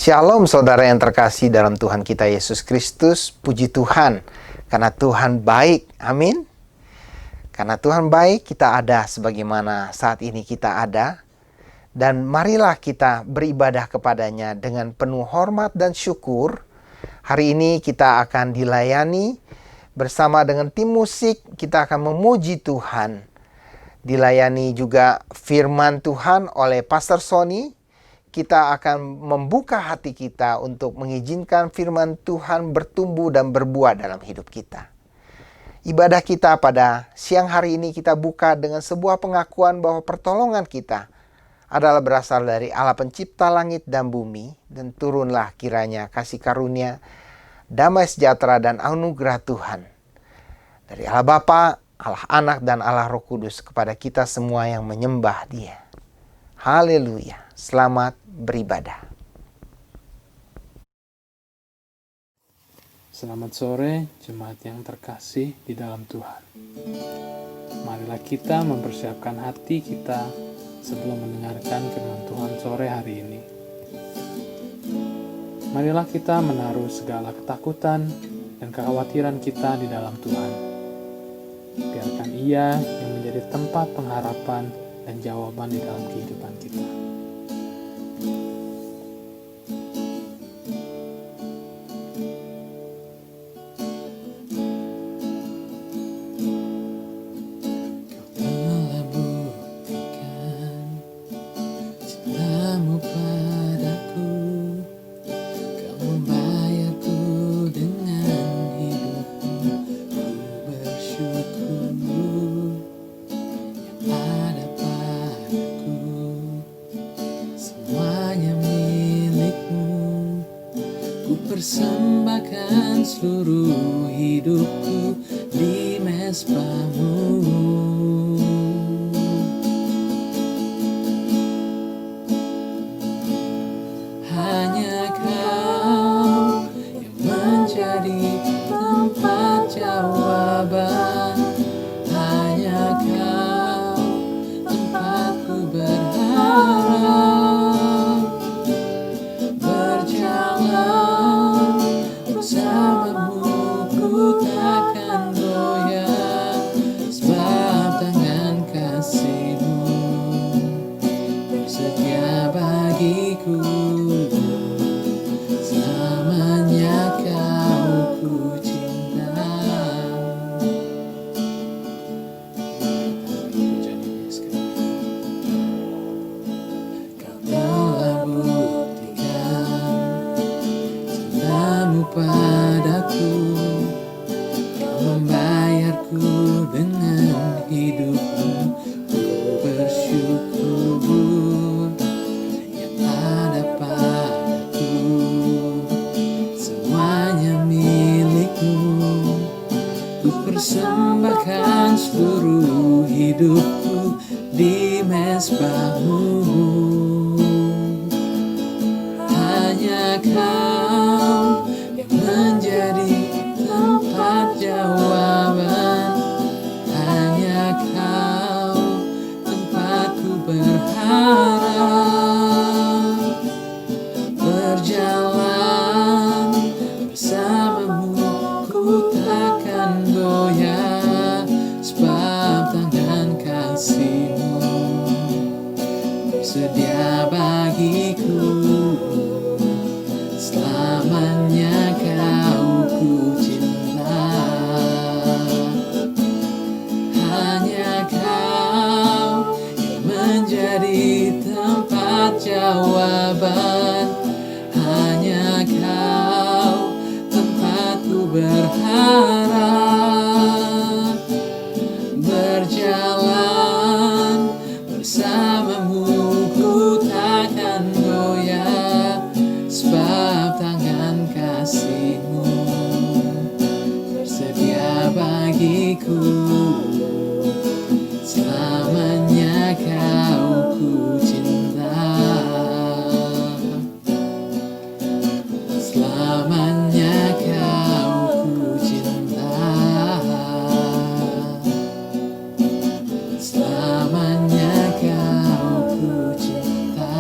Shalom saudara yang terkasih dalam Tuhan kita Yesus Kristus. Puji Tuhan karena Tuhan baik. Amin. Karena Tuhan baik, kita ada sebagaimana saat ini kita ada. Dan marilah kita beribadah kepadanya dengan penuh hormat dan syukur. Hari ini kita akan dilayani bersama dengan tim musik. Kita akan memuji Tuhan. Dilayani juga firman Tuhan oleh Pastor Sony. Kita akan membuka hati kita untuk mengizinkan firman Tuhan bertumbuh dan berbuah dalam hidup kita. Ibadah kita pada siang hari ini kita buka dengan sebuah pengakuan bahwa pertolongan kita adalah berasal dari Allah pencipta langit dan bumi. Dan turunlah kiranya kasih karunia, damai sejahtera dan anugerah Tuhan dari Allah Bapa, Allah Anak dan Allah Roh Kudus kepada kita semua yang menyembah Dia. Haleluya. Selamat beribadah. Selamat sore jemaat yang terkasih di dalam Tuhan. Marilah kita mempersiapkan hati kita sebelum mendengarkan firman Tuhan sore hari ini. Marilah kita menaruh segala ketakutan dan kekhawatiran kita di dalam Tuhan. Biarkan Ia yang menjadi tempat pengharapan dan jawaban di dalam kehidupan kita. Persembahkan seluruh hidupku di mezbahmu. Hanya Kau yang menjadi tempat jawaban. Hanya Kau tempatku berharap. Berjalan bersamamu ku takkan goyah, sebab tangan kasih-Mu bersedia bagiku. Selamanya Kau ku cinta. Kau telah buktikan cinta-Mu padaku. Kau membayarku dengan hidup-Mu. Ku bersyukur yang ada padaku. Semuanya milik-Mu. Ku persembahkan seluruh hidupku di mezbah-Mu. Hanya Kau yang menjadi tempat jawaban. Hanya Kau tempatku berharap. Berjalan bersamamu ku takkan goyah, sebab tangan kasih-Mu bersedia bagiku. Selamanya Kau ku cinta. Hanya Kau yang menjadi tempat jawaban. Hanya Kau tempatku berharap. Berjalan bersamamu ku takkan goyah, sebab tangan kasih-Mu bersedia bagiku. Selamanya Kau ku cinta. Selamanya Kau ku cinta. Selamanya Kau ku cinta.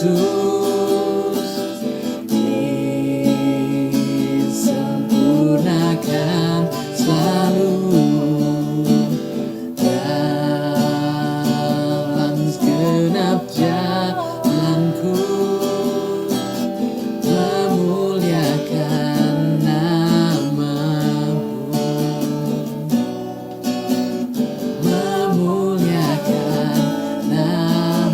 Yesus disempurnakan selalu dalam segenap jalanku, memuliakan namamu, memuliakan namamu,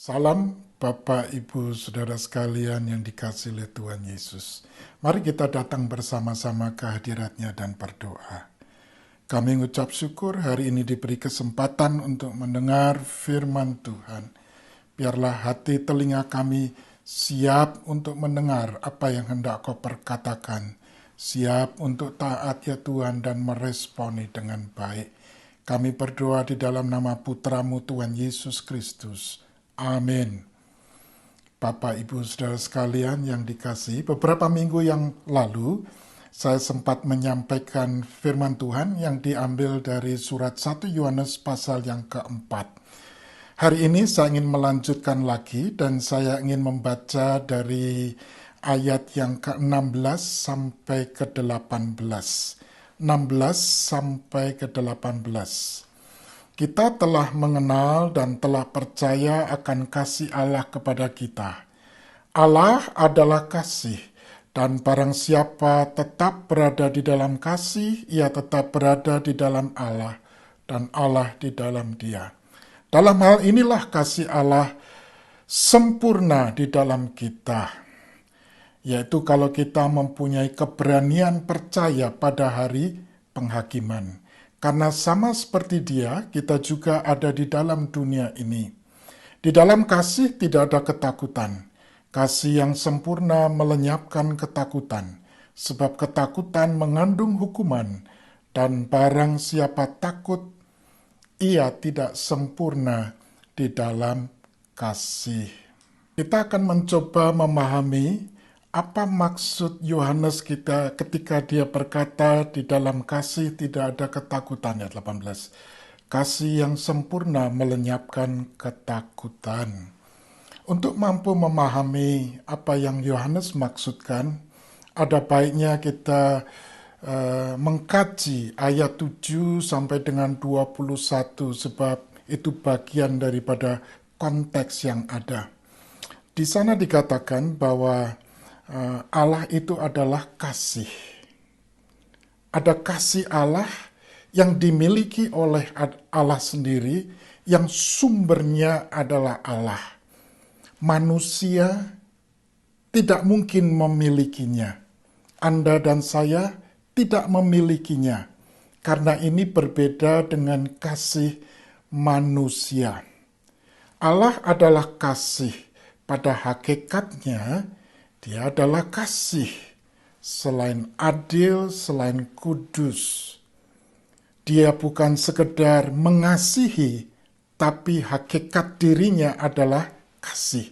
Salam Bapak, Ibu, Saudara sekalian yang dikasihi oleh Tuhan Yesus. Mari kita datang bersama-sama ke hadirat-Nya dan berdoa. Kami mengucap syukur hari ini diberi kesempatan untuk mendengar firman Tuhan. Biarlah hati telinga kami siap untuk mendengar apa yang hendak Kau perkatakan. Siap untuk taat ya Tuhan dan meresponi dengan baik. Kami berdoa di dalam nama Putra-Mu Tuhan Yesus Kristus. Amin. Bapak, Ibu, Saudara sekalian yang dikasihi, beberapa minggu yang lalu saya sempat menyampaikan firman Tuhan yang diambil dari surat 1 Yohanes pasal yang keempat. Hari ini saya ingin melanjutkan lagi dan saya ingin membaca dari ayat yang ke-16 sampai ke-18. 16 sampai ke-18. Kita telah mengenal dan telah percaya akan kasih Allah kepada kita. Allah adalah kasih, dan barang siapa tetap berada di dalam kasih, ia tetap berada di dalam Allah, dan Allah di dalam dia. Dalam hal inilah kasih Allah sempurna di dalam kita, yaitu kalau kita mempunyai keberanian percaya pada hari penghakiman. Karena sama seperti Dia, kita juga ada di dalam dunia ini. Di dalam kasih tidak ada ketakutan. Kasih yang sempurna melenyapkan ketakutan, sebab ketakutan mengandung hukuman, dan barang siapa takut, ia tidak sempurna di dalam kasih. Kita akan mencoba memahami apa maksud Yohanes kita ketika dia berkata di dalam kasih tidak ada ketakutan, ayat 18. Kasih yang sempurna melenyapkan ketakutan. Untuk mampu memahami apa yang Yohanes maksudkan, ada baiknya kita mengkaji ayat 7 sampai dengan 21, sebab itu bagian daripada konteks yang ada. Di sana dikatakan bahwa Allah itu adalah kasih. Ada kasih Allah yang dimiliki oleh Allah sendiri, yang sumbernya adalah Allah. Manusia tidak mungkin memilikinya. Anda dan saya tidak memilikinya. Karena ini berbeda dengan kasih manusia. Allah adalah kasih. Pada hakikatnya, Dia adalah kasih, selain adil, selain kudus. Dia bukan sekedar mengasihi, tapi hakikat dirinya adalah kasih.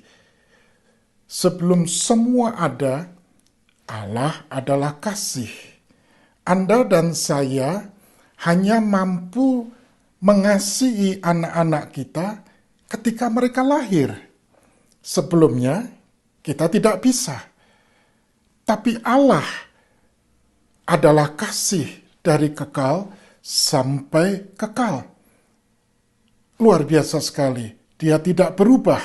Sebelum semua ada, Allah adalah kasih. Anda dan saya hanya mampu mengasihi anak-anak kita ketika mereka lahir. Sebelumnya, kita tidak bisa. Tapi Allah adalah kasih dari kekal sampai kekal. Luar biasa sekali. Dia tidak berubah.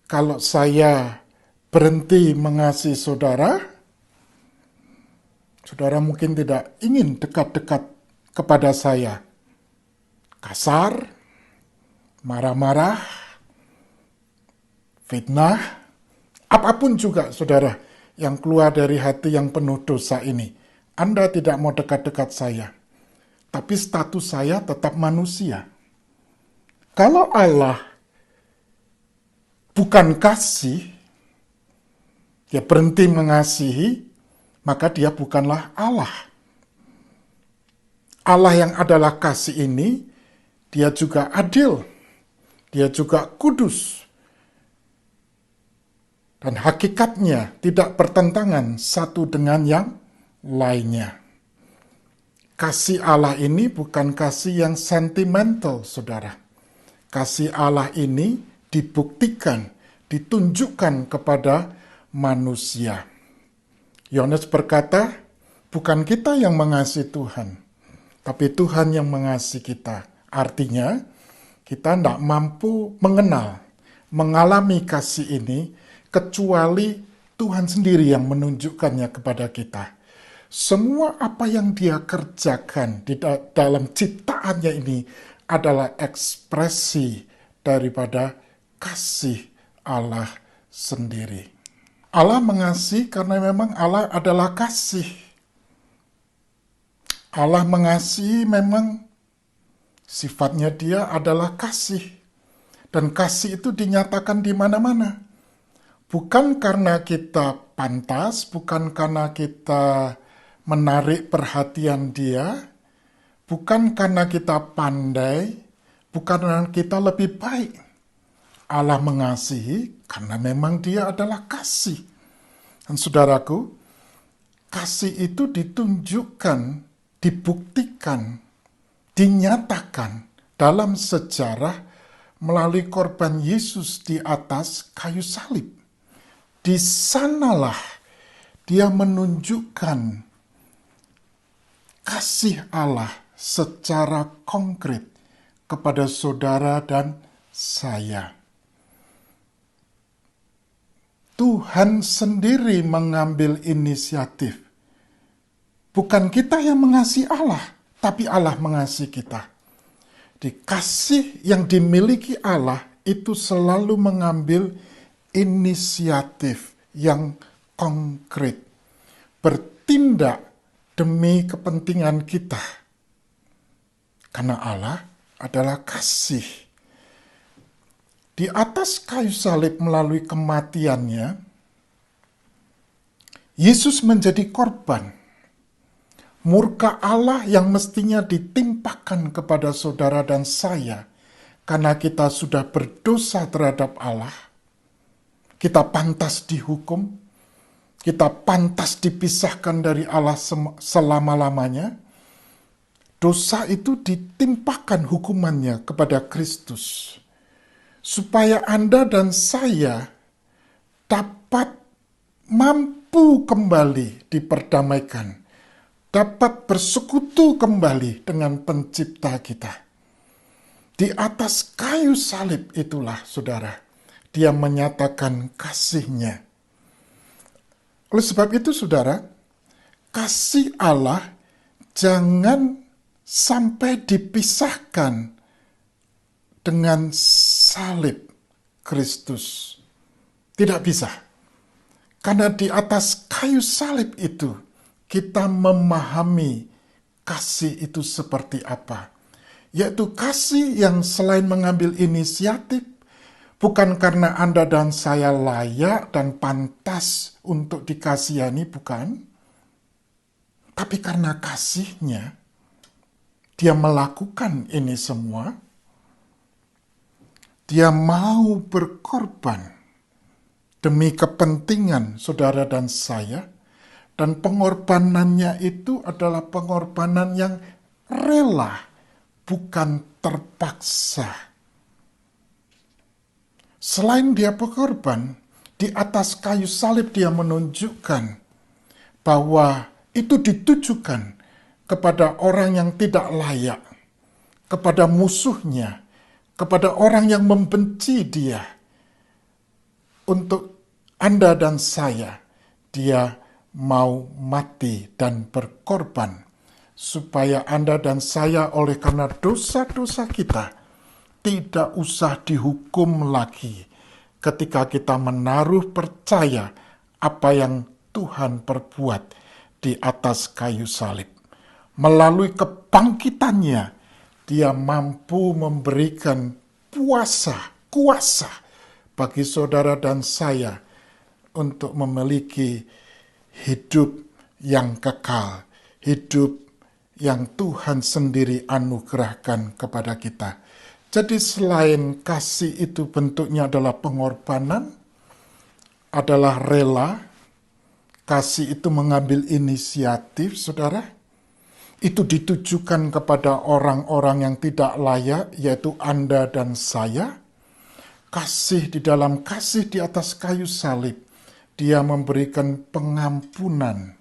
Kalau saya berhenti mengasihi saudara, saudara mungkin tidak ingin dekat-dekat kepada saya. Kasar, marah-marah, fitnah, apapun juga saudara yang keluar dari hati yang penuh dosa ini. Anda tidak mau dekat-dekat saya. Tapi status saya tetap manusia. Kalau Allah bukan kasih, dia berhenti mengasihi, maka dia bukanlah Allah. Allah yang adalah kasih ini Dia juga adil, dia juga kudus. Dan hakikatnya tidak bertentangan satu dengan yang lainnya. Kasih Allah ini bukan kasih yang sentimental, saudara. Kasih Allah ini dibuktikan, ditunjukkan kepada manusia. Yohanes berkata, bukan kita yang mengasihi Tuhan, tapi Tuhan yang mengasihi kita. Artinya, kita tidak mampu mengenal, mengalami kasih ini, kecuali Tuhan sendiri yang menunjukkannya kepada kita. Semua apa yang dia kerjakan di dalam ciptaannya ini adalah ekspresi daripada kasih Allah sendiri. Allah mengasihi karena memang Allah adalah kasih. Allah mengasihi memang sifatnya dia adalah kasih. Dan kasih itu dinyatakan di mana-mana. Bukan karena kita pantas, bukan karena kita menarik perhatian dia, bukan karena kita pandai, bukan karena kita lebih baik. Allah mengasihi karena memang dia adalah kasih. Dan saudaraku, kasih itu ditunjukkan, dibuktikan, dinyatakan dalam sejarah melalui korban Yesus di atas kayu salib. Di sanalah dia menunjukkan kasih Allah secara konkret kepada saudara dan saya. Tuhan sendiri mengambil inisiatif. Bukan kita yang mengasihi Allah, tapi Allah mengasihi kita. Kasih yang dimiliki Allah itu selalu mengambil inisiatif yang konkret, bertindak demi kepentingan kita. Karena Allah adalah kasih. Di atas kayu salib melalui kematiannya, Yesus menjadi korban. Murka Allah yang mestinya ditimpakan kepada saudara dan saya, karena kita sudah berdosa terhadap Allah, kita pantas dihukum, kita pantas dipisahkan dari Allah selama-lamanya. Dosa itu ditimpakan hukumannya kepada Kristus, supaya Anda dan saya dapat mampu kembali diperdamaikan, dapat bersekutu kembali dengan pencipta kita. Di atas kayu salib itulah, saudara, dia menyatakan kasih-Nya. Oleh sebab itu, saudara, kasih Allah jangan sampai dipisahkan dengan salib Kristus. Tidak bisa. Karena di atas kayu salib itu, kita memahami kasih itu seperti apa. Yaitu kasih yang selain mengambil inisiatif, bukan karena Anda dan saya layak dan pantas untuk dikasihani, bukan. Tapi karena kasih-Nya, dia melakukan ini semua. Dia mau berkorban demi kepentingan saudara dan saya. Dan pengorbanannya itu adalah pengorbanan yang rela, bukan terpaksa. Selain dia berkorban, di atas kayu salib dia menunjukkan bahwa itu ditujukan kepada orang yang tidak layak, kepada musuhnya, kepada orang yang membenci dia. Untuk Anda dan saya, dia mau mati dan berkorban, supaya Anda dan saya oleh karena dosa-dosa kita, tidak usah dihukum lagi ketika kita menaruh percaya apa yang Tuhan perbuat di atas kayu salib. Melalui kebangkitannya, dia mampu memberikan kuasa bagi saudara dan saya untuk memiliki hidup yang kekal, hidup yang Tuhan sendiri anugerahkan kepada kita. Jadi selain kasih itu bentuknya adalah pengorbanan, adalah rela, kasih itu mengambil inisiatif, saudara. Itu ditujukan kepada orang-orang yang tidak layak, yaitu Anda dan saya. Kasih di dalam kasih di atas kayu salib, Dia memberikan pengampunan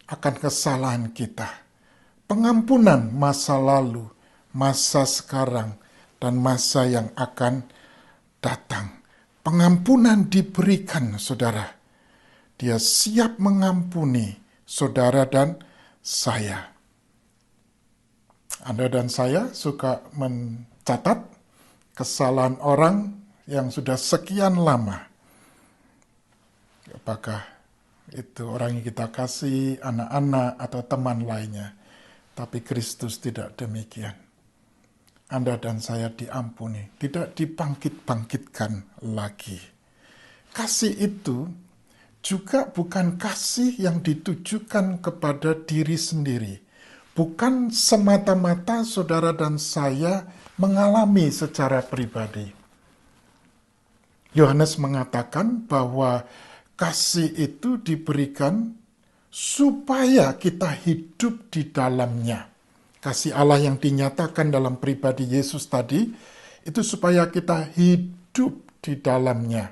akan kesalahan kita. Pengampunan masa lalu, masa sekarang, dan masa yang akan datang. Pengampunan diberikan, saudara. Dia siap mengampuni saudara dan saya. Anda dan saya suka mencatat kesalahan orang yang sudah sekian lama. Apakah itu orang yang kita kasih, anak-anak, atau teman lainnya. Tapi Kristus tidak demikian. Anda dan saya diampuni, tidak dibangkit-bangkitkan lagi. Kasih itu juga bukan kasih yang ditujukan kepada diri sendiri. Bukan semata-mata saudara dan saya mengalami secara pribadi. Yohanes mengatakan bahwa kasih itu diberikan supaya kita hidup di dalamnya. Kasih Allah yang dinyatakan dalam pribadi Yesus tadi, itu supaya kita hidup di dalamnya.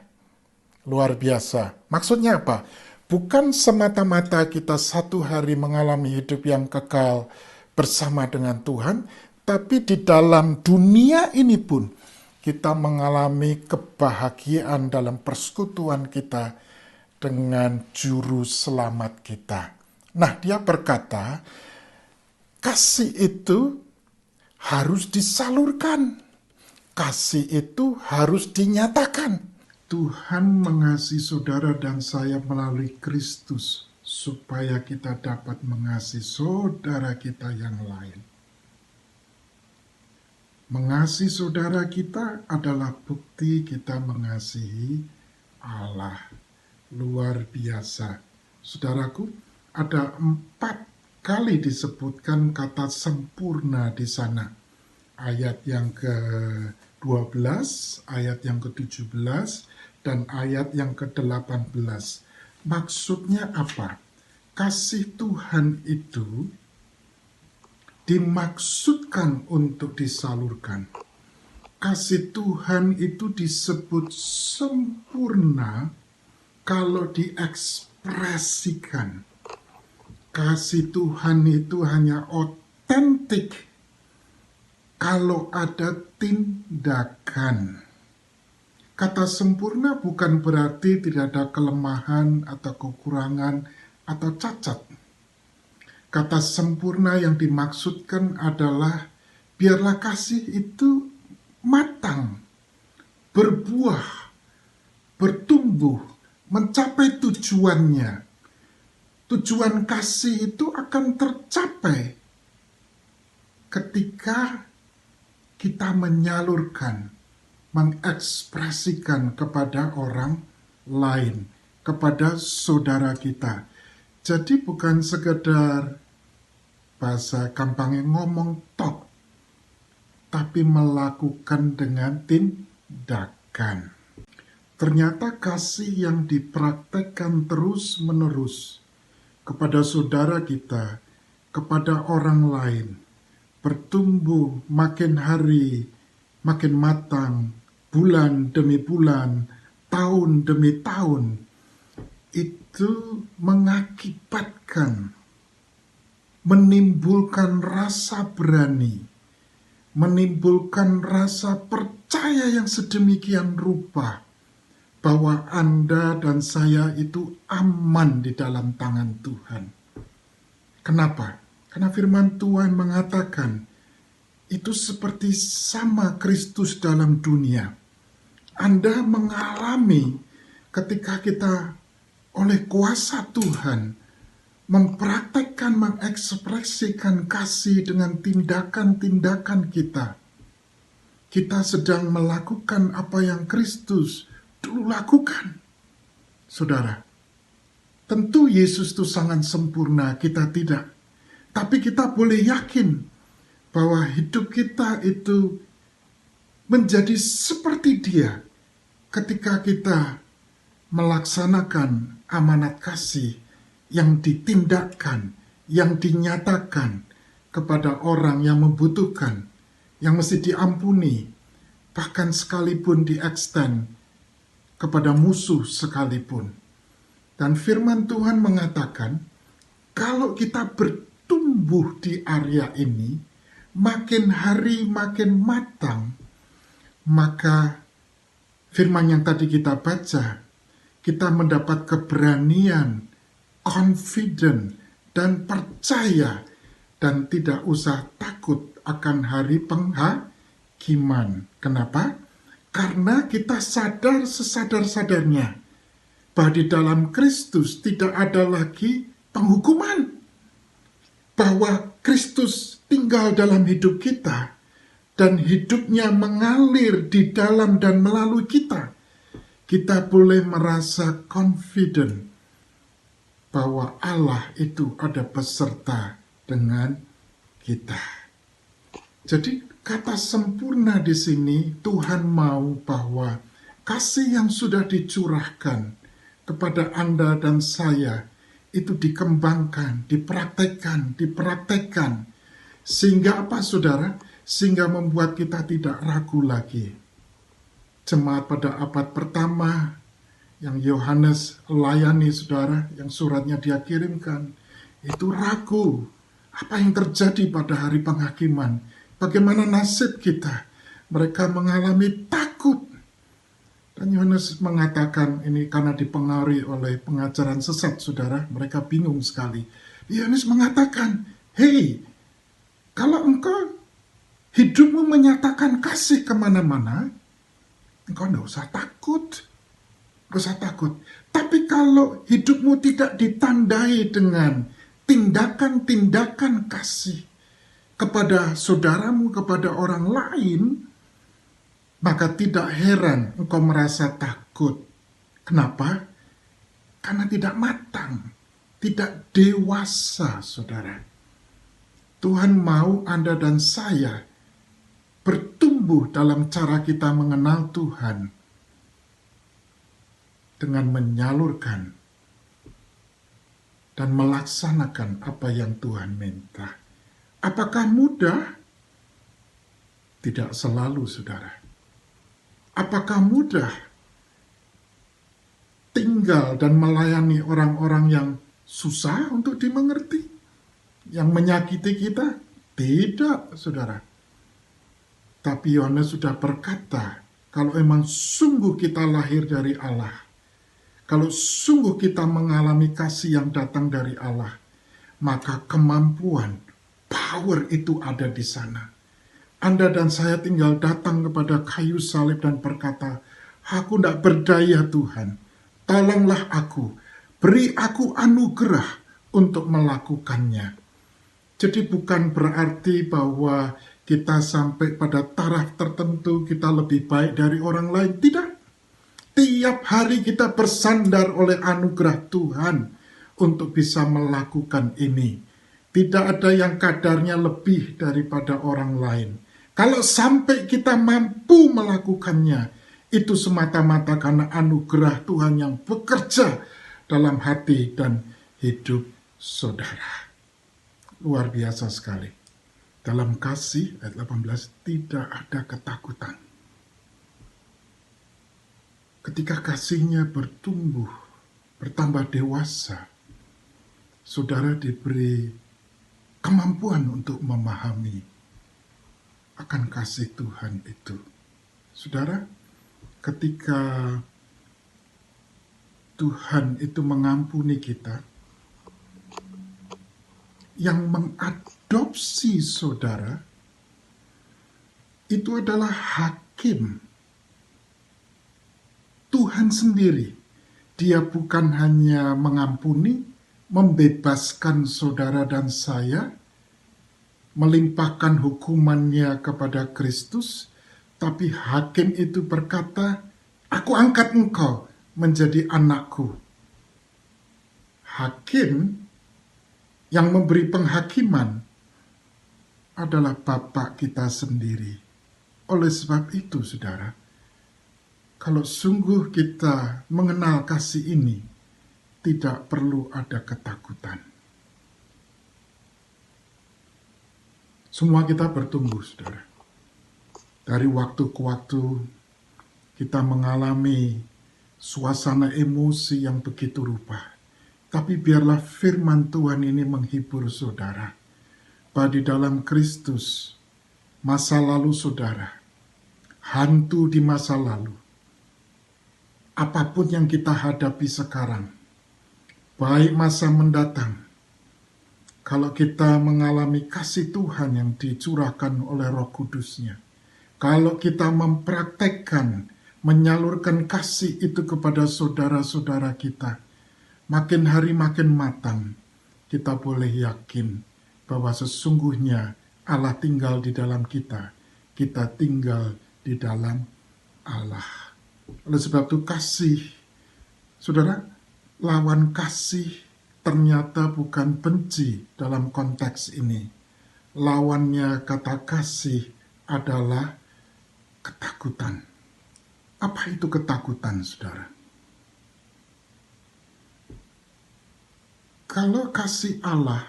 Luar biasa. Maksudnya apa? Bukan semata-mata kita satu hari mengalami hidup yang kekal bersama dengan Tuhan, tapi di dalam dunia ini pun kita mengalami kebahagiaan dalam persekutuan kita dengan juru selamat kita. Nah, dia berkata, kasih itu harus disalurkan. Kasih itu harus dinyatakan. Tuhan mengasihi saudara dan saya melalui Kristus, supaya kita dapat mengasihi saudara kita yang lain. Mengasihi saudara kita adalah bukti kita mengasihi Allah. Luar biasa. Saudaraku, ada 4 kali disebutkan kata sempurna di sana. Ayat yang ke-12, ayat yang ke-17, dan ayat yang ke-18. Maksudnya apa? Kasih Tuhan itu dimaksudkan untuk disalurkan. Kasih Tuhan itu disebut sempurna kalau diekspresikan. Kasih Tuhan itu hanya otentik kalau ada tindakan. Kata sempurna bukan berarti tidak ada kelemahan atau kekurangan atau cacat. Kata sempurna yang dimaksudkan adalah biarlah kasih itu matang, berbuah, bertumbuh, mencapai tujuannya. Tujuan kasih itu akan tercapai ketika kita menyalurkan, mengekspresikan kepada orang lain, kepada saudara kita. Jadi bukan sekedar bahasa gampangnya ngomong tok, tapi melakukan dengan tindakan. Ternyata kasih yang dipraktekkan terus-menerus kepada saudara kita, kepada orang lain, bertumbuh makin hari, makin matang, bulan demi bulan, tahun demi tahun, itu mengakibatkan, menimbulkan rasa berani, menimbulkan rasa percaya yang sedemikian rupa bahwa Anda dan saya itu aman di dalam tangan Tuhan. Kenapa? Karena firman Tuhan mengatakan, itu seperti sama Kristus dalam dunia. Anda mengalami ketika kita oleh kuasa Tuhan mempraktekkan, mengekspresikan kasih dengan tindakan-tindakan kita. Kita sedang melakukan apa yang Kristus dulu lakukan. Saudara, Tentu Yesus itu sangat sempurna, kita tidak. Tapi kita boleh yakin bahwa hidup kita itu menjadi seperti Dia ketika kita melaksanakan amanat kasih yang ditindakkan, yang dinyatakan kepada orang yang membutuhkan, yang mesti diampuni, bahkan sekalipun diextend kepada musuh sekalipun. Dan firman Tuhan mengatakan, kalau kita bertumbuh di area ini, makin hari makin matang, maka firman yang tadi kita baca, kita mendapat keberanian, confident, dan percaya, dan tidak usah takut akan hari penghakiman. Kenapa? Karena kita sadar sesadar-sadarnya bahwa di dalam Kristus tidak ada lagi penghukuman. Bahwa Kristus tinggal dalam hidup kita dan hidupnya mengalir di dalam dan melalui kita. Kita boleh merasa confident bahwa Allah itu ada beserta dengan kita. Jadi kata sempurna di sini, Tuhan mau bahwa kasih yang sudah dicurahkan kepada Anda dan saya itu dikembangkan, dipraktekkan. Sehingga apa, saudara? Sehingga membuat kita tidak ragu lagi. Jemaat pada abad pertama yang Yohanes layani, saudara, yang suratnya dia kirimkan, itu ragu. Apa yang terjadi pada hari penghakiman? Bagaimana nasib kita? Mereka mengalami takut. Dan Yohanes mengatakan ini karena dipengaruhi oleh pengajaran sesat, saudara. Mereka bingung sekali. Yohanes mengatakan, hei, kalau engkau hidupmu menyatakan kasih kemana-mana, engkau tidak usah takut. Tidak usah takut. Tapi kalau hidupmu tidak ditandai dengan tindakan-tindakan kasih kepada saudaramu, kepada orang lain, maka tidak heran engkau merasa takut. Kenapa? Karena tidak matang, tidak dewasa, saudara. Tuhan mau Anda dan saya bertumbuh dalam cara kita mengenal Tuhan dengan menyalurkan dan melaksanakan apa yang Tuhan minta. Apakah mudah? Tidak selalu, saudara. Apakah mudah tinggal dan melayani orang-orang yang susah untuk dimengerti? Yang menyakiti kita? Tidak, saudara. Tapi Yohanes sudah berkata, kalau memang sungguh kita lahir dari Allah, kalau sungguh kita mengalami kasih yang datang dari Allah, maka kemampuan, power itu ada di sana. Anda dan saya tinggal datang kepada kayu salib dan berkata, aku tidak berdaya Tuhan, tolonglah aku, beri aku anugerah untuk melakukannya. Jadi bukan berarti bahwa kita sampai pada taraf tertentu kita lebih baik dari orang lain. Tidak. Tiap hari kita bersandar oleh anugerah Tuhan untuk bisa melakukan ini. Tidak ada yang kadarnya lebih daripada orang lain. Kalau sampai kita mampu melakukannya, itu semata-mata karena anugerah Tuhan yang bekerja dalam hati dan hidup saudara. Luar biasa sekali. Dalam kasih, ayat 18, tidak ada ketakutan. Ketika kasihnya bertumbuh, bertambah dewasa, saudara diberi kemampuan untuk memahami akan kasih Tuhan itu. Saudara, ketika Tuhan itu mengampuni kita, yang mengadopsi saudara itu adalah hakim Tuhan sendiri. Dia bukan hanya mengampuni, membebaskan saudara dan saya, melimpahkan hukumannya kepada Kristus, tapi hakim itu berkata, aku angkat engkau menjadi anakku. hakim yang memberi penghakiman adalah Bapa kita sendiri. Oleh sebab itu, saudara, kalau sungguh kita mengenal kasih ini, tidak perlu ada ketakutan. Semua kita bertumbuh, saudara. Dari waktu ke waktu, kita mengalami suasana emosi yang begitu rupa. Tapi biarlah firman Tuhan ini menghibur saudara, bahwa di dalam Kristus, masa lalu saudara, hantu di masa lalu, apapun yang kita hadapi sekarang, baik masa mendatang, kalau kita mengalami kasih Tuhan yang dicurahkan oleh Roh Kudus-Nya, kalau kita mempraktekkan, menyalurkan kasih itu kepada saudara-saudara kita, makin hari makin matang, kita boleh yakin bahwa sesungguhnya Allah tinggal di dalam kita tinggal di dalam Allah. Oleh sebab itu kasih, saudara, lawan kasih ternyata bukan benci dalam konteks ini. Lawannya kata kasih adalah ketakutan. Apa itu ketakutan, saudara? Kalau kasih Allah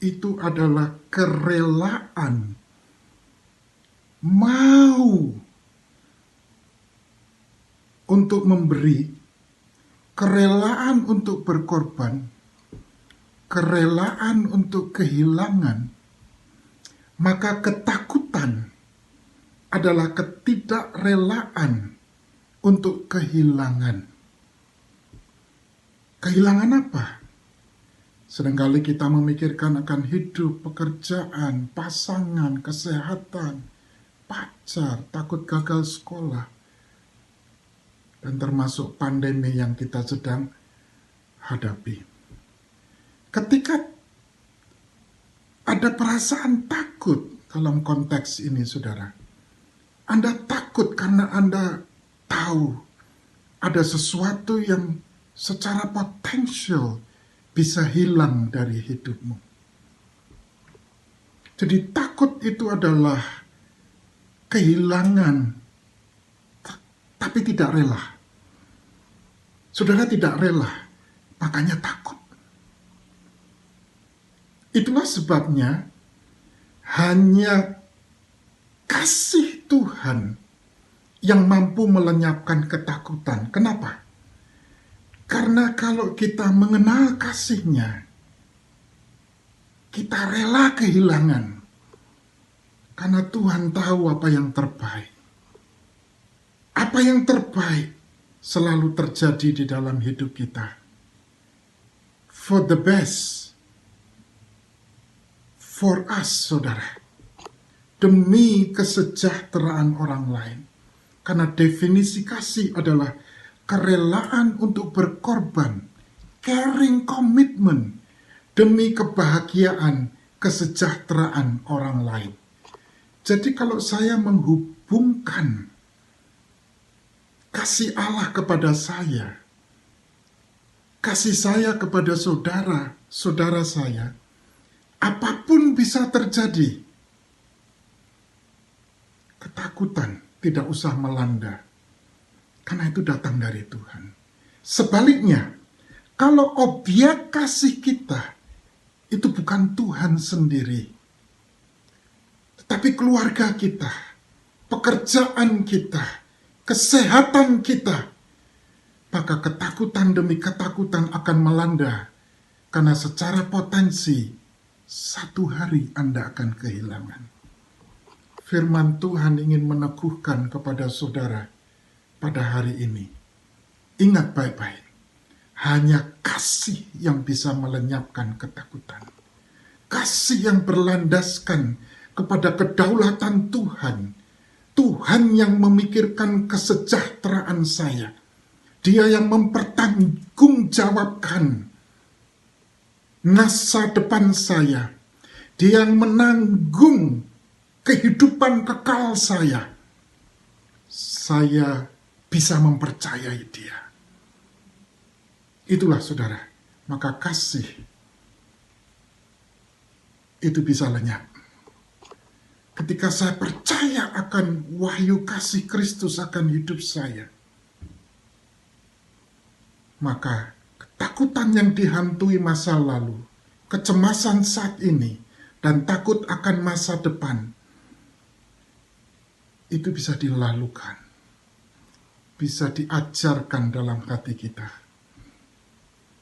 itu adalah kerelaan, mau untuk memberi, kerelaan untuk berkorban, kerelaan untuk kehilangan, maka ketakutan adalah ketidakrelaan untuk kehilangan. Kehilangan apa? Seringkali kita memikirkan akan hidup, pekerjaan, pasangan, kesehatan, pacar, takut gagal sekolah, dan termasuk pandemi yang kita sedang hadapi. Ketika ada perasaan takut dalam konteks ini, saudara, Anda takut karena Anda tahu ada sesuatu yang secara potensial bisa hilang dari hidupmu. Jadi takut itu adalah kehilangan, tapi tidak rela. Saudara tidak rela, makanya takut. Itulah sebabnya hanya kasih Tuhan yang mampu melenyapkan ketakutan. Kenapa? Karena kalau kita mengenal kasih-Nya, kita rela kehilangan. Karena Tuhan tahu apa yang terbaik. Apa yang terbaik selalu terjadi di dalam hidup kita. For the best. For us, saudara. Demi kesejahteraan orang lain. Karena definisi kasih adalah kerelaan untuk berkorban, caring commitment, demi kebahagiaan, kesejahteraan orang lain. Jadi kalau saya menghubungkan kasih Allah kepada saya, kasih saya kepada saudara saya, apapun bisa terjadi. Ketakutan tidak usah melanda. Karena itu datang dari Tuhan. Sebaliknya, kalau objek kasih kita itu bukan Tuhan sendiri, tetapi keluarga kita, pekerjaan kita, kesehatan kita, maka ketakutan demi ketakutan akan melanda. Karena secara potensi, satu hari Anda akan kehilangan. Firman Tuhan ingin meneguhkan kepada saudara, pada hari ini, ingat baik-baik, hanya kasih yang bisa melenyapkan ketakutan. Kasih yang berlandaskan kepada kedaulatan Tuhan. Tuhan yang memikirkan kesejahteraan saya. Dia yang mempertanggungjawabkan masa depan saya. Dia yang menanggung kehidupan kekal saya. Saya bisa mempercayai Dia. Itulah saudara, maka kasih itu bisa lenyap. Ketika saya percaya akan wahyu kasih Kristus akan hidup saya, maka ketakutan yang dihantui masa lalu, kecemasan saat ini, dan takut akan masa depan, itu bisa dilalukan, bisa diajarkan dalam hati kita.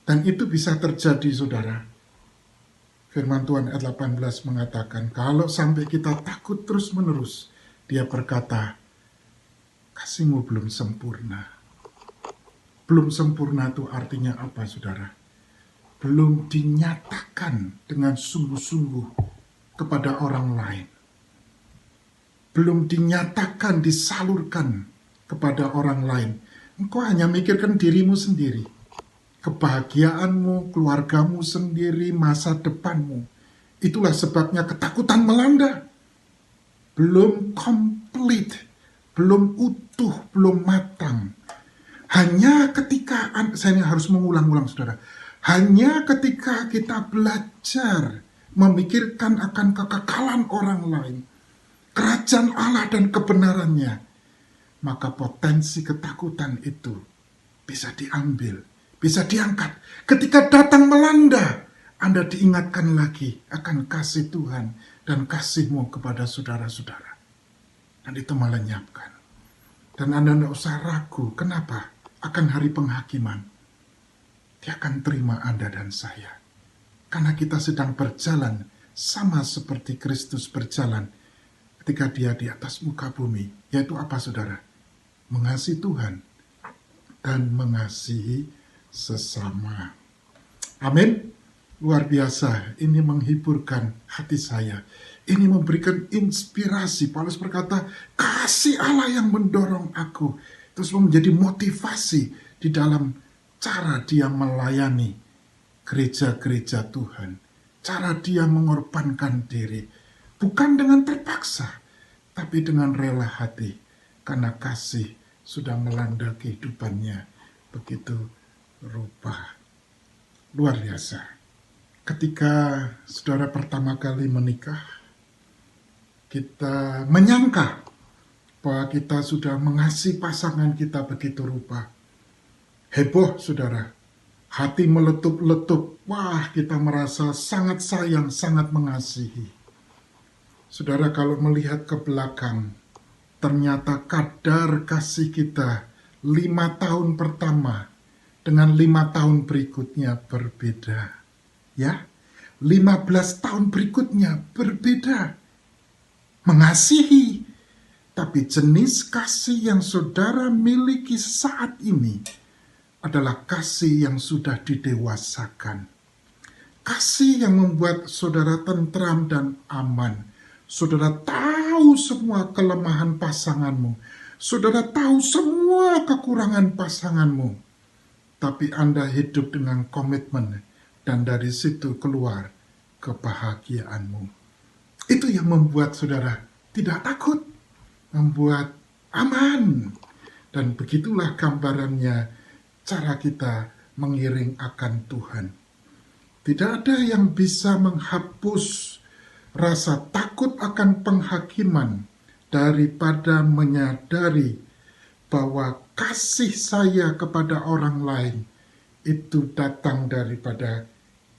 Dan itu bisa terjadi, saudara. Firman Tuhan ayat 18 mengatakan, kalau sampai kita takut terus-menerus, dia berkata, kasihmu belum sempurna. Belum sempurna itu artinya apa, saudara? Belum dinyatakan dengan sungguh-sungguh kepada orang lain. Belum dinyatakan, disalurkan kepada orang lain. Engkau hanya mikirkan dirimu sendiri. Kebahagiaanmu, keluargamu sendiri, masa depanmu. Itulah sebabnya ketakutan melanda. Belum komplit, belum utuh, belum matang. Hanya ketika, saya harus mengulang-ulang, saudara. Hanya ketika kita belajar memikirkan akan kekekalan orang lain, kerajaan Allah dan kebenarannya, maka potensi ketakutan itu bisa diambil, bisa diangkat. Ketika datang melanda, Anda diingatkan lagi akan kasih Tuhan dan kasih-Mu kepada saudara-saudara. Dan itu melenyapkan. Dan Anda tidak usah ragu, kenapa? Akan hari penghakiman. Dia akan terima Anda dan saya. Karena kita sedang berjalan sama seperti Kristus berjalan ketika dia di atas muka bumi. Yaitu apa, saudara? Mengasihi Tuhan dan mengasihi sesama. Amin. Luar biasa. Ini menghiburkan hati saya. Ini memberikan inspirasi. Paulus berkata, kasih Allah yang mendorong aku. Terus menjadi motivasi di dalam cara dia melayani gereja-gereja Tuhan. Cara dia mengorbankan diri. Bukan dengan terpaksa, tapi dengan rela hati. Karena kasih sudah melanda kehidupannya begitu rupa. Luar biasa. Ketika saudara pertama kali menikah, kita menyangka bahwa kita sudah mengasihi pasangan kita begitu rupa. Heboh, saudara. Hati meletup-letup. Wah, kita merasa sangat sayang, sangat mengasihi. Saudara, kalau melihat ke belakang, ternyata kadar kasih kita 5 tahun pertama dengan 5 tahun berikutnya berbeda. Ya, 15 tahun berikutnya berbeda. Mengasihi. Tapi jenis kasih yang saudara miliki saat ini adalah kasih yang sudah didewasakan. Kasih yang membuat saudara tentram dan aman. Saudara tahu semua kelemahan pasanganmu. Saudara tahu semua kekurangan pasanganmu. Tapi Anda hidup dengan komitmen dan dari situ keluar kebahagiaanmu. Itu yang membuat saudara tidak takut. Membuat aman. Dan begitulah gambarannya cara kita mengiring akan Tuhan. Tidak ada yang bisa menghapus rasa takut akan penghakiman daripada menyadari bahwa kasih saya kepada orang lain itu datang daripada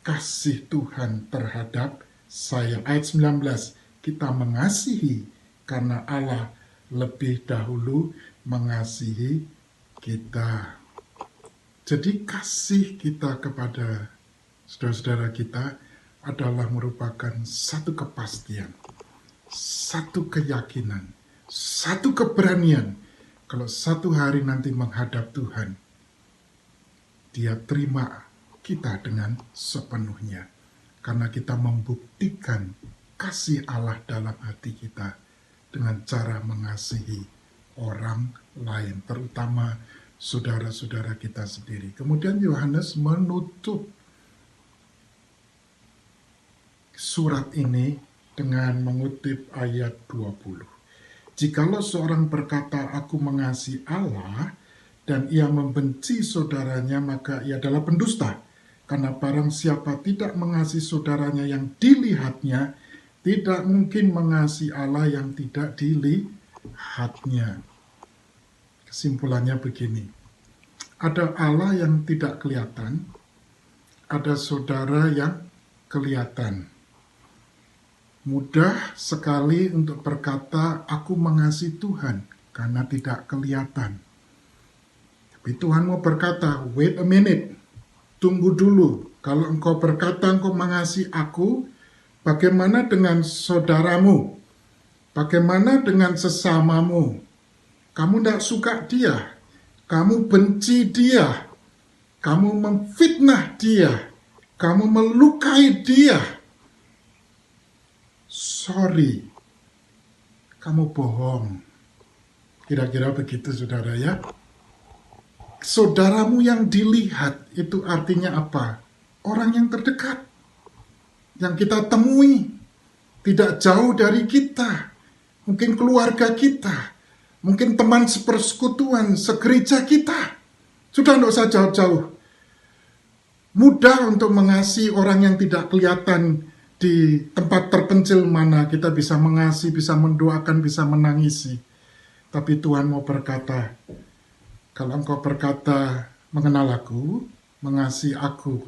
kasih Tuhan terhadap saya. Ayat 19, kita mengasihi karena Allah lebih dahulu mengasihi kita. Jadi kasih kita kepada saudara-saudara kita adalah merupakan satu kepastian, satu keyakinan, satu keberanian. Kalau satu hari nanti menghadap Tuhan, Dia terima kita dengan sepenuhnya. Karena kita membuktikan kasih Allah dalam hati kita dengan cara mengasihi orang lain, terutama saudara-saudara kita sendiri. Kemudian Yohanes menutup surat ini dengan mengutip ayat 20. Jikalau seorang berkata, aku mengasihi Allah, dan ia membenci saudaranya, maka ia adalah pendusta. Karena barang siapa tidak mengasihi saudaranya yang dilihatnya, tidak mungkin mengasihi Allah yang tidak dilihatnya. Kesimpulannya begini, ada Allah yang tidak kelihatan, ada saudara yang kelihatan. Mudah sekali untuk berkata, aku mengasihi Tuhan, karena tidak kelihatan. Tapi Tuhan mau berkata, wait a minute, tunggu dulu. Kalau engkau berkata engkau mengasihi aku, bagaimana dengan saudaramu? Bagaimana dengan sesamamu? Kamu tidak suka dia, kamu benci dia, kamu memfitnah dia, kamu melukai dia. Sorry, kamu bohong. Kira-kira begitu, saudara ya. Saudaramu yang dilihat itu artinya apa? Orang yang terdekat, yang kita temui, tidak jauh dari kita, mungkin keluarga kita, mungkin teman sepersekutuan, segereja kita. Sudah tidak usah jauh-jauh. Mudah untuk mengasihi orang yang tidak kelihatan di tempat terpencil mana. Kita bisa mengasihi, bisa mendoakan, bisa menangisi. Tapi Tuhan mau berkata, kalau engkau berkata mengenal aku, mengasihi aku,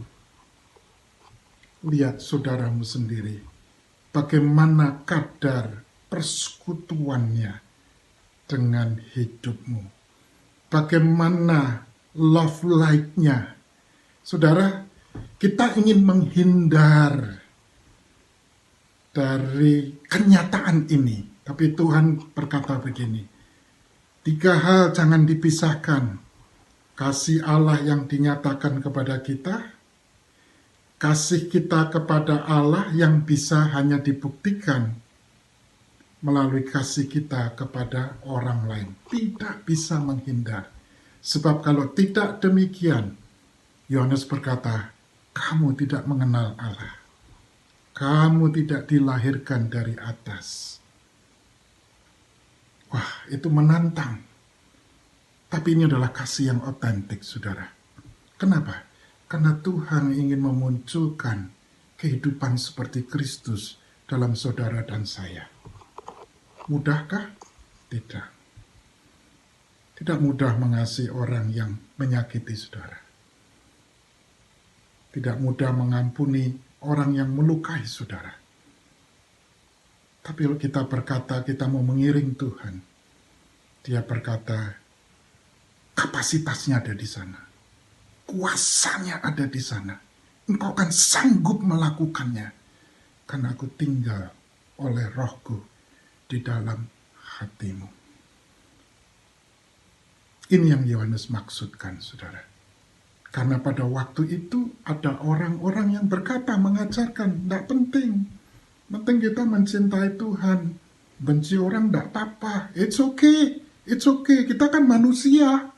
lihat saudaramu sendiri. Bagaimana kadar persekutuannya dengan hidupmu. Bagaimana love life-nya. Saudara, kita ingin menghindar dari kenyataan ini. Tapi Tuhan berkata begini, 3 hal jangan dipisahkan. Kasih Allah yang dinyatakan kepada kita, kasih kita kepada Allah yang bisa hanya dibuktikan melalui kasih kita kepada orang lain. Tidak bisa menghindar. Sebab kalau tidak demikian, Yohanes berkata, kamu tidak mengenal Allah. Kamu tidak dilahirkan dari atas. Wah, itu menantang. Tapi ini adalah kasih yang otentik, saudara. Kenapa? Karena Tuhan ingin memunculkan kehidupan seperti Kristus dalam saudara dan saya. Mudahkah? Tidak. Tidak mudah mengasihi orang yang menyakiti saudara. Tidak mudah mengampuni orang yang melukai saudara. Tapi kalau kita berkata kita mau mengiring Tuhan, dia berkata kapasitasnya ada di sana. Kuasanya ada di sana. Engkau akan sanggup melakukannya. Karena aku tinggal oleh Rohku di dalam hatimu. Ini yang Yohanes maksudkan, saudara. Karena pada waktu itu ada orang-orang yang berkata, mengajarkan, tidak penting. Penting kita mencintai Tuhan. Benci orang tidak apa-apa. It's okay. It's okay. Kita kan manusia.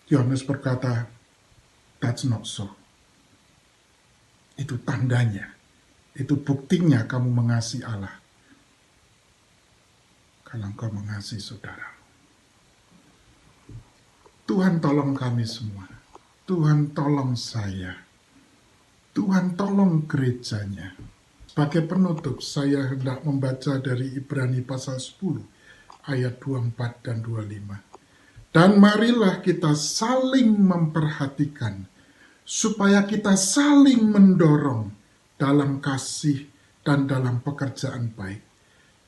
Yohanes berkata, that's not so. Itu tandanya. Itu buktinya kamu mengasihi Allah. Kalau engkau mengasihi saudara. Tuhan tolong kami semua. Tuhan tolong saya. Tuhan tolong gerejanya. Sebagai penutup, saya hendak membaca dari Ibrani pasal 10, ayat 24 dan 25. Dan marilah kita saling memperhatikan, supaya kita saling mendorong dalam kasih dan dalam pekerjaan baik.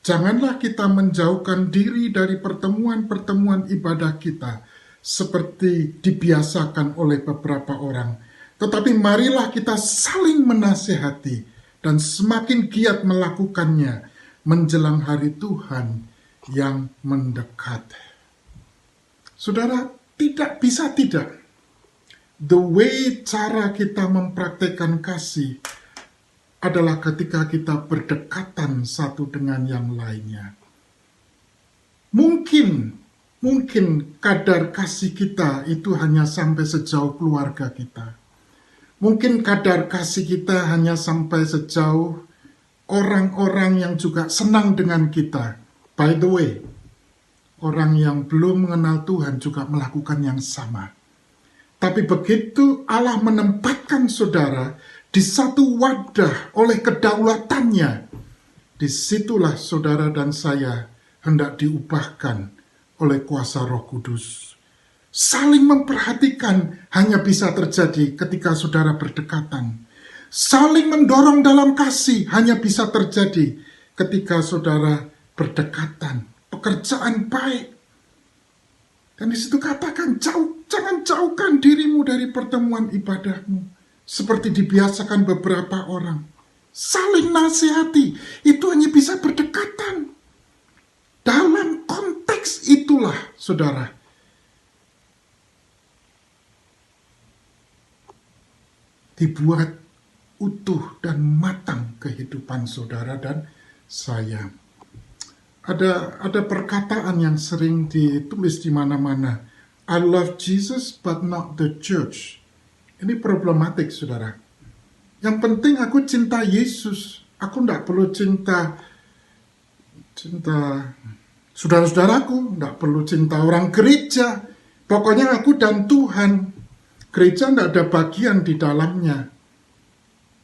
Janganlah kita menjauhkan diri dari pertemuan-pertemuan ibadah kita, seperti dibiasakan oleh beberapa orang. Tetapi marilah kita saling menasihati dan semakin giat melakukannya menjelang hari Tuhan yang mendekat. Saudara, tidak bisa tidak. The way cara kita mempraktekkan kasih adalah ketika kita berdekatan satu dengan yang lainnya. Mungkin kadar kasih kita itu hanya sampai sejauh keluarga kita. Mungkin kadar kasih kita hanya sampai sejauh orang-orang yang juga senang dengan kita. By the way, orang yang belum mengenal Tuhan juga melakukan yang sama. Tapi begitu Allah menempatkan saudara di satu wadah oleh kedaulatannya, disitulah saudara dan saya hendak diubahkan oleh kuasa Roh Kudus. Saling memperhatikan hanya bisa terjadi ketika saudara berdekatan. Saling mendorong dalam kasih hanya bisa terjadi ketika saudara berdekatan. Pekerjaan baik. Dan di situ katakan, jangan jauhkan dirimu dari pertemuan ibadahmu. Seperti dibiasakan beberapa orang. Saling nasihati, itu hanya bisa berdekatan. Dalam konteks itulah, saudara, dibuat utuh dan matang kehidupan saudara dan saya. Ada perkataan yang sering ditulis di mana-mana. I love Jesus but not the church. Ini problematik, saudara. Yang penting aku cinta Yesus. Aku tidak perlu cinta saudara-saudaraku. Tidak perlu cinta orang gereja. Pokoknya aku dan Tuhan. Gereja tidak ada bagian di dalamnya.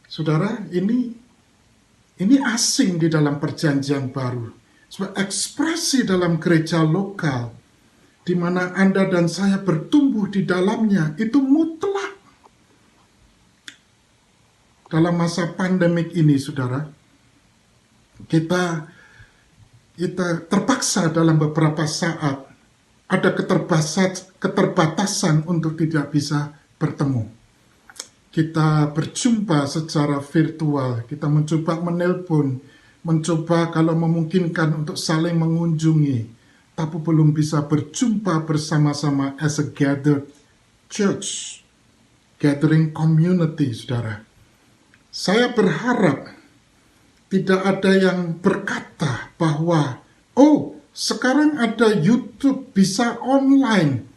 Saudara, ini asing di dalam perjanjian baru. Sebab ekspresi dalam gereja lokal, di mana Anda dan saya bertumbuh di dalamnya, itu mutlak. Dalam masa pandemik ini, saudara, kita terpaksa dalam beberapa saat ada keterbatasan untuk tidak bisa bertemu. Kita berjumpa secara virtual, kita mencoba menelpon, mencoba kalau memungkinkan untuk saling mengunjungi, tapi belum bisa berjumpa bersama-sama as a gathered church, gathering community, saudara. Saya berharap tidak ada yang berkata bahwa, oh, sekarang ada YouTube bisa online.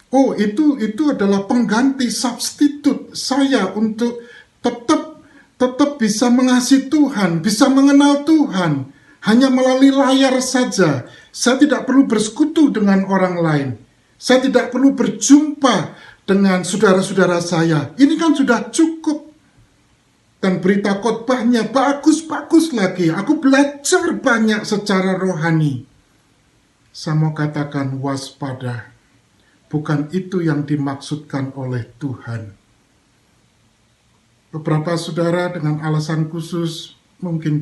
Oh, itu adalah pengganti substitute saya untuk tetap bisa mengasihi Tuhan, bisa mengenal Tuhan, hanya melalui layar saja. Saya tidak perlu bersekutu dengan orang lain. Saya tidak perlu berjumpa dengan saudara-saudara saya. Ini kan sudah cukup. Dan berita khotbahnya bagus-bagus lagi. Aku belajar banyak secara rohani. Saya mau katakan waspada. Bukan itu yang dimaksudkan oleh Tuhan. Beberapa saudara dengan alasan khusus mungkin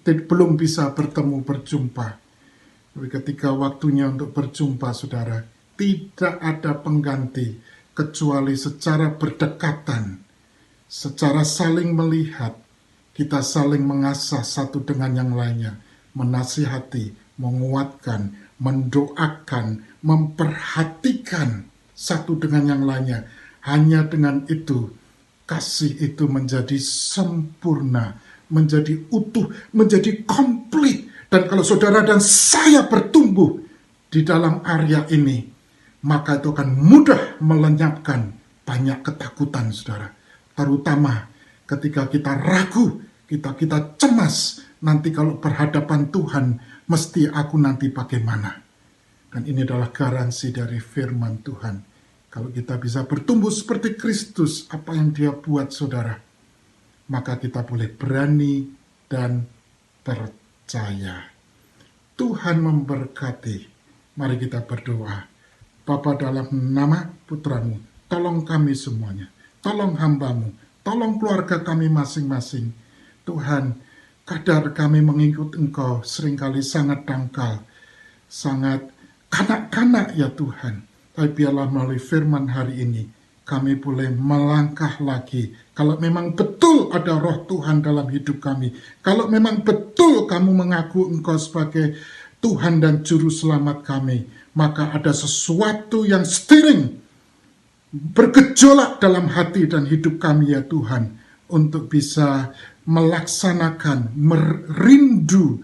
belum bisa berjumpa. Tapi ketika waktunya untuk berjumpa, saudara, tidak ada pengganti kecuali secara berdekatan, secara saling melihat, kita saling mengasah satu dengan yang lainnya, menasihati, menguatkan, mendoakan, memperhatikan satu dengan yang lainnya. Hanya dengan itu, kasih itu menjadi sempurna, menjadi utuh, menjadi komplit. Dan kalau saudara dan saya bertumbuh di dalam area ini, maka itu akan mudah melenyapkan banyak ketakutan, saudara. Terutama ketika kita ragu, kita cemas, nanti kalau berhadapan Tuhan, mesti aku nanti bagaimana. Dan ini adalah garansi dari firman Tuhan. Kalau kita bisa bertumbuh seperti Kristus, apa yang Dia buat, saudara, maka kita boleh berani dan percaya. Tuhan memberkati. Mari kita berdoa. Bapa, dalam nama Putramu, tolong kami semuanya. Tolong hamba-Mu, tolong keluarga kami masing-masing. Tuhan, kadar kami mengikut Engkau seringkali sangat dangkal, sangat kanak-kanak ya Tuhan. Tapi biarlah melalui firman hari ini, kami boleh melangkah lagi. Kalau memang betul ada roh Tuhan dalam hidup kami, kalau memang betul kamu mengaku Engkau sebagai Tuhan dan Juru Selamat kami, maka ada sesuatu yang stirring, bergejolak dalam hati dan hidup kami ya Tuhan, untuk bisa melaksanakan, merindu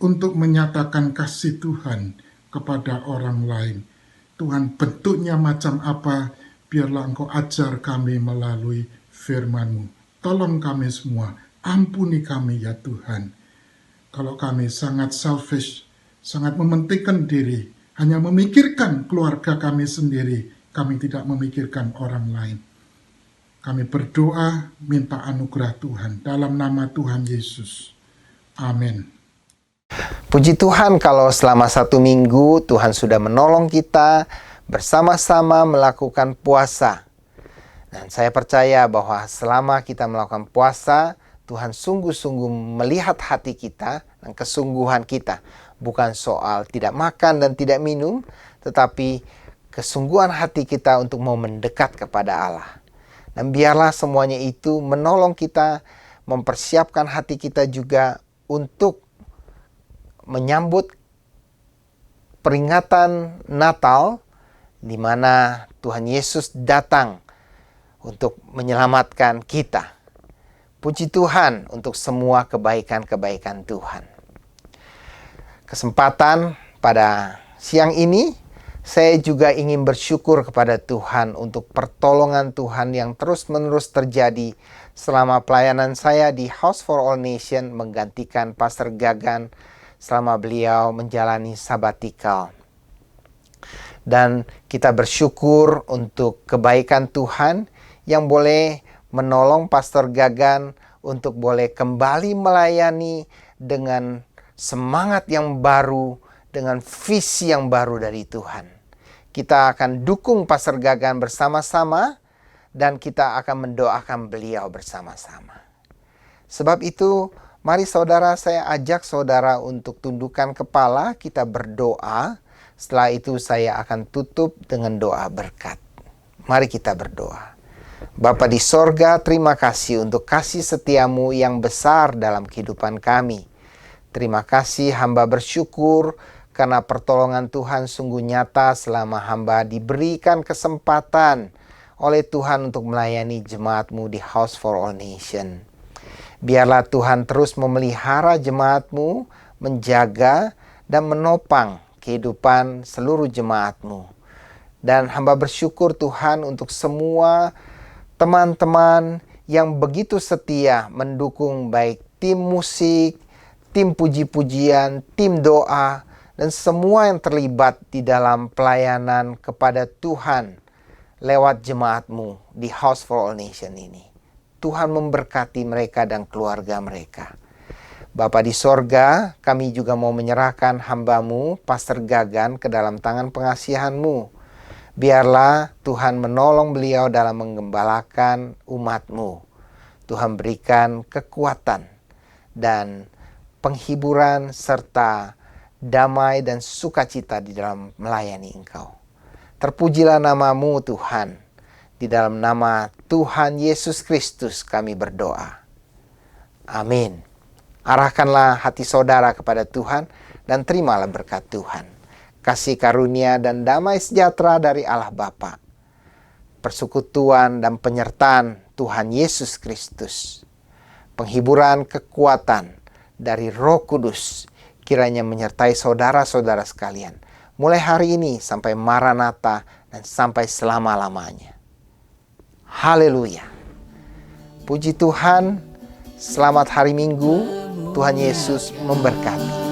untuk menyatakan kasih Tuhan kepada orang lain. Tuhan, bentuknya macam apa, biarlah Engkau ajar kami melalui firman-Mu. Tolong kami semua, ampuni kami ya Tuhan. Kalau kami sangat selfish, sangat mementingkan diri, hanya memikirkan keluarga kami sendiri, Kami tidak memikirkan orang lain. Kami berdoa minta anugerah Tuhan dalam nama Tuhan Yesus. Amin. Puji Tuhan kalau selama 1 minggu Tuhan sudah menolong kita bersama-sama melakukan puasa. Dan saya percaya bahwa selama kita melakukan puasa, Tuhan sungguh-sungguh melihat hati kita dan kesungguhan kita. Bukan soal tidak makan dan tidak minum, tetapi kesungguhan hati kita untuk mau mendekat kepada Allah. Dan biarlah semuanya itu menolong kita, mempersiapkan hati kita juga untuk menyambut peringatan Natal, di mana Tuhan Yesus datang untuk menyelamatkan kita. Puji Tuhan untuk semua kebaikan-kebaikan Tuhan. Kesempatan pada siang ini, saya juga ingin bersyukur kepada Tuhan untuk pertolongan Tuhan yang terus-menerus terjadi selama pelayanan saya di House for All Nation menggantikan Pastor Gagan selama beliau menjalani sabbatical. Dan kita bersyukur untuk kebaikan Tuhan yang boleh menolong Pastor Gagan untuk boleh kembali melayani dengan semangat yang baru, dengan visi yang baru dari Tuhan. Kita akan dukung Pastor Gagan bersama-sama dan kita akan mendoakan beliau bersama-sama. Sebab itu, mari saudara, saya ajak saudara untuk tundukkan kepala, kita berdoa. Setelah itu saya akan tutup dengan doa berkat. Mari kita berdoa. Bapa di sorga, terima kasih untuk kasih setiamu yang besar dalam kehidupan kami. Terima kasih, hamba bersyukur karena pertolongan Tuhan sungguh nyata selama hamba diberikan kesempatan oleh Tuhan untuk melayani jemaatmu di House for All Nation. Biarlah Tuhan terus memelihara jemaatmu, menjaga dan menopang kehidupan seluruh jemaatmu. Dan hamba bersyukur Tuhan untuk semua teman-teman yang begitu setia mendukung baik tim musik, tim puji-pujian, tim doa, dan semua yang terlibat di dalam pelayanan kepada Tuhan lewat jemaatmu di House for All Nation ini. Tuhan memberkati mereka dan keluarga mereka. Bapa di sorga, kami juga mau menyerahkan hamba-Mu, Pastor Gagan, ke dalam tangan pengasihan-Mu. Biarlah Tuhan menolong beliau dalam menggembalakan umat-Mu. Tuhan berikan kekuatan dan penghiburan serta damai dan sukacita di dalam melayani Engkau. Terpujilah nama-Mu Tuhan. Di dalam nama Tuhan Yesus Kristus kami berdoa. Amin. Arahkanlah hati saudara kepada Tuhan dan terimalah berkat Tuhan. Kasih karunia dan damai sejahtera dari Allah Bapa, persekutuan dan penyertaan Tuhan Yesus Kristus, penghiburan kekuatan dari Roh Kudus kiranya menyertai saudara-saudara sekalian, mulai hari ini sampai Maranatha dan sampai selama-lamanya. Haleluya. Puji Tuhan. Selamat hari Minggu. Tuhan Yesus memberkati.